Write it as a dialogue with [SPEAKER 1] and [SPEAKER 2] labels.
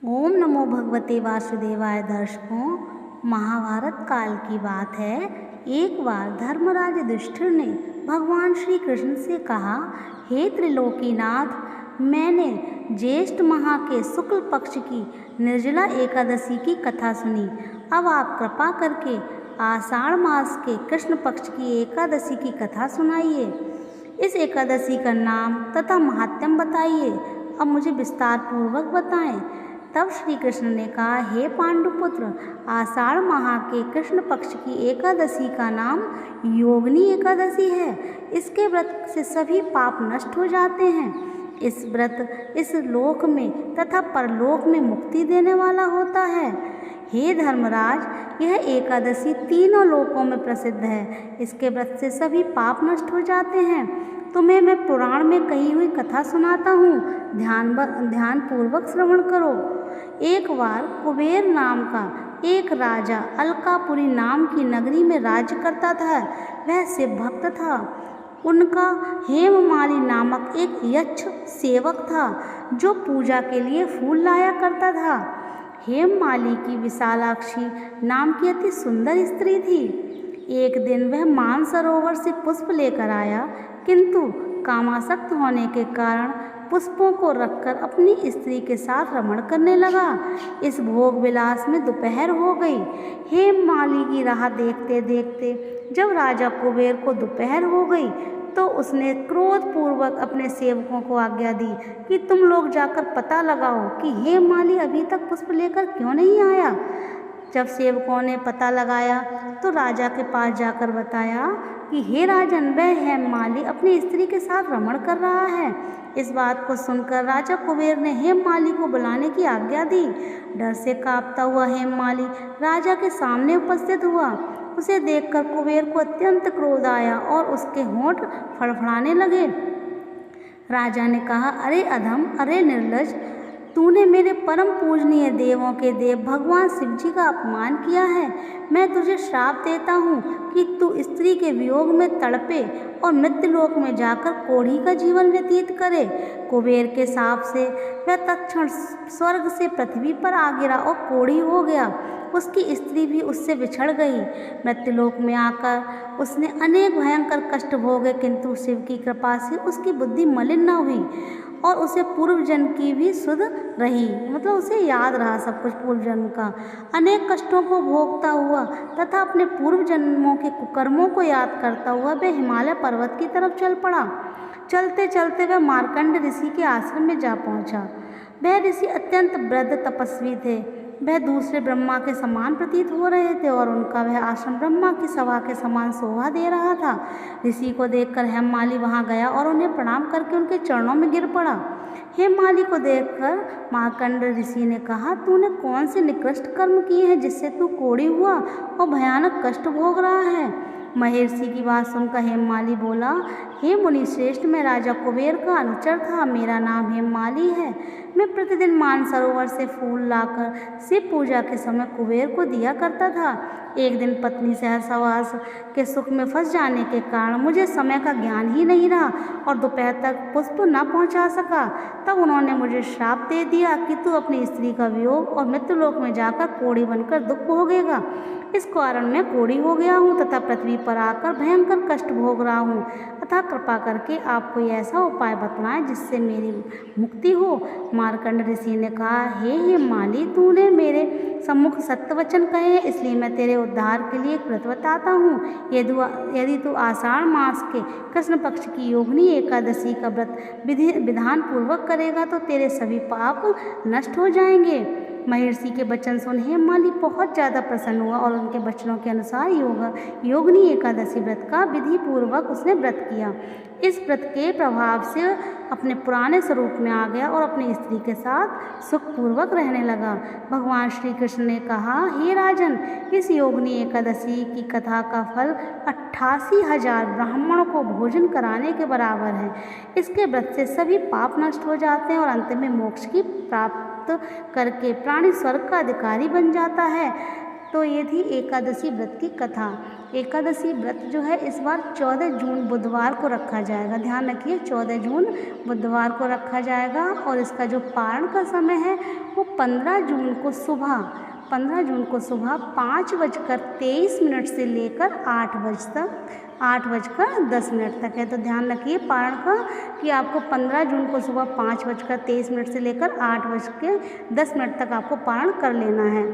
[SPEAKER 1] ओम नमो भगवते वासुदेवाय। दर्शकों, महाभारत काल की बात है। एक बार धर्मराज युधिष्ठिर ने भगवान श्री कृष्ण से कहा, हे त्रिलोकीनाथ, मैंने ज्येष्ठ माह के शुक्ल पक्ष की निर्जला एकादशी की कथा सुनी। अब आप कृपा करके आषाढ़ मास के कृष्ण पक्ष की एकादशी की कथा सुनाइए। इस एकादशी का नाम तथा महात्म्य बताइए। अब मुझे विस्तार पूर्वक बताएं। तब श्री कृष्ण ने कहा, हे पांडुपुत्र, आषाढ़ माह के कृष्ण पक्ष की एकादशी का नाम योगिनी एकादशी है। इसके व्रत से सभी पाप नष्ट हो जाते हैं। इस व्रत इस लोक में तथा परलोक में मुक्ति देने वाला होता है। हे धर्मराज, यह एकादशी तीनों लोकों में प्रसिद्ध है। इसके व्रत से सभी पाप नष्ट हो जाते हैं। तुम्हें मैं पुराण में कही हुई कथा सुनाता हूँ, ध्यान पूर्वक श्रवण करो। एक बार कुबेर नाम का एक राजा अलकापुरी नाम की नगरी में राज्य करता था। वह शिव भक्त था। उनका हेममाली नामक एक यक्ष सेवक था जो पूजा के लिए फूल लाया करता था। हेममाली की विशालाक्षी नाम की अति सुंदर स्त्री थी। एक दिन वह मानसरोवर से पुष्प लेकर आया, किंतु कामासक्त होने के कारण पुष्पों को रखकर अपनी स्त्री के साथ रमण करने लगा। इस भोग विलास में दोपहर हो गई। हेममाली की राह देखते देखते जब राजा कुबेर को दोपहर हो गई तो उसने क्रोधपूर्वक अपने सेवकों को आज्ञा दी कि तुम लोग जाकर पता लगाओ कि हेममाली अभी तक पुष्प लेकर क्यों नहीं आया। जब सेवकों ने पता लगाया तो राजा के पास जाकर बताया कि हे राजन, वह हेममाली अपनी स्त्री के साथ रमण कर रहा है। इस बात को सुनकर राजा कुबेर ने हेममाली को बुलाने की आज्ञा दी। डर से कांपता हुआ हेममाली राजा के सामने उपस्थित हुआ। उसे देखकर कुबेर को अत्यंत क्रोध आया और उसके होंठ फड़फड़ाने लगे। राजा ने कहा, अरे अधम, अरे निर्लज्ज, तूने मेरे परम पूजनीय देवों के देव भगवान शिव जी का अपमान किया है। मैं तुझे श्राप देता हूँ कि तू स्त्री के वियोग में तड़पे और मृत्युलोक में जाकर कोढ़ी का जीवन व्यतीत करे। कुबेर के शाप से वह तत्क्षण स्वर्ग से पृथ्वी पर आ गिरा और कोढ़ी हो गया। उसकी स्त्री भी उससे बिछड़ गई। मृत्युलोक में आकर उसने अनेक भयंकर कष्ट भोगे, किंतु शिव की कृपा से उसकी बुद्धि मलिन न हुई और उसे पूर्व जन्म की भी सुध रही। मतलब उसे याद रहा सब कुछ पूर्व जन्म का। अनेक कष्टों को भोगता हुआ तथा अपने पूर्व जन्मों के कुकर्मों को याद करता हुआ वह हिमालय पर्वत की तरफ चल पड़ा। चलते चलते वह मार्कंड ऋषि के आश्रम में जा पहुंचा। वह ऋषि अत्यंत वृद्ध तपस्वी थे। वह दूसरे ब्रह्मा के समान प्रतीत हो रहे थे और उनका वह आश्रम ब्रह्मा की सभा के समान शोभा दे रहा था। ऋषि को देखकर हेममाली वहां गया और उन्हें प्रणाम करके उनके चरणों में गिर पड़ा। हेममाली को देखकर मार्कंड ऋषि ने कहा, तूने कौन से निकृष्ट कर्म किए हैं जिससे तू कोढ़ी हुआ और भयानक कष्ट भोग रहा है। महर्षि की बात सुनकर हेममाली बोला, हे मुनि श्रेष्ठ, मैं राजा कुबेर का अनुचर था। मेरा नाम हेममाली है। मैं प्रतिदिन मानसरोवर से फूल लाकर शिव पूजा के समय कुबेर को दिया करता था। एक दिन पत्नी सहवास के सुख में फंस जाने के कारण मुझे समय का ज्ञान ही नहीं रहा और दोपहर तक पुष्प न पहुंचा सका। तब उन्होंने मुझे श्राप दे दिया कि तू अपनी स्त्री का वियोग और मृत्युलोक में जाकर कोढ़ी बनकर दुख भोगेगा। इस कारण मैं कोढ़ी हो गया हूँ तथा पृथ्वी पर आकर भयंकर कष्ट भोग रहा हूँ। अतः कृपा करके आप कोई ऐसा उपाय बतलाएं जिससे मेरी मुक्ति हो। मार्कंड ऋषि ने कहा, हे हेममाली, तूने मेरे सम्मुख सत्य वचन कहे हैं, इसलिए मैं तेरे उद्धार के लिए एक व्रत बताता हूँ। यदि तू आषाढ़ मास के कृष्ण पक्ष की योगिनी एकादशी का व्रत विधान पूर्वक करेगा तो तेरे सभी पाप नष्ट हो जाएंगे। महर्षि के वचन सुन हेममाली बहुत ज़्यादा प्रसन्न हुआ और उनके वचनों के अनुसार योगिनी एकादशी व्रत का विधि पूर्वक उसने व्रत किया। इस व्रत के प्रभाव से अपने पुराने स्वरूप में आ गया और अपनी स्त्री के साथ सुखपूर्वक रहने लगा। भगवान श्री कृष्ण ने कहा, हे राजन, इस योगिनी एकादशी की कथा का फल 88,000 ब्राह्मणों को भोजन कराने के बराबर है। इसके व्रत से सभी पाप नष्ट हो जाते हैं और अंत में मोक्ष की प्राप्त करके प्राणी स्वर्ग का अधिकारी बन जाता है। तो ये थी एकादशी व्रत की कथा। एकादशी व्रत जो है इस बार 14 जून बुधवार को रखा जाएगा। ध्यान रखिए 14 जून बुधवार को रखा जाएगा और इसका जो पारण का समय है वो 15 जून को सुबह 5:23 से लेकर 8:10 तक है। तो ध्यान रखिए पारण का कि आपको 15 जून को सुबह 5:23 से लेकर 8:10 तक आपको पारण कर लेना है।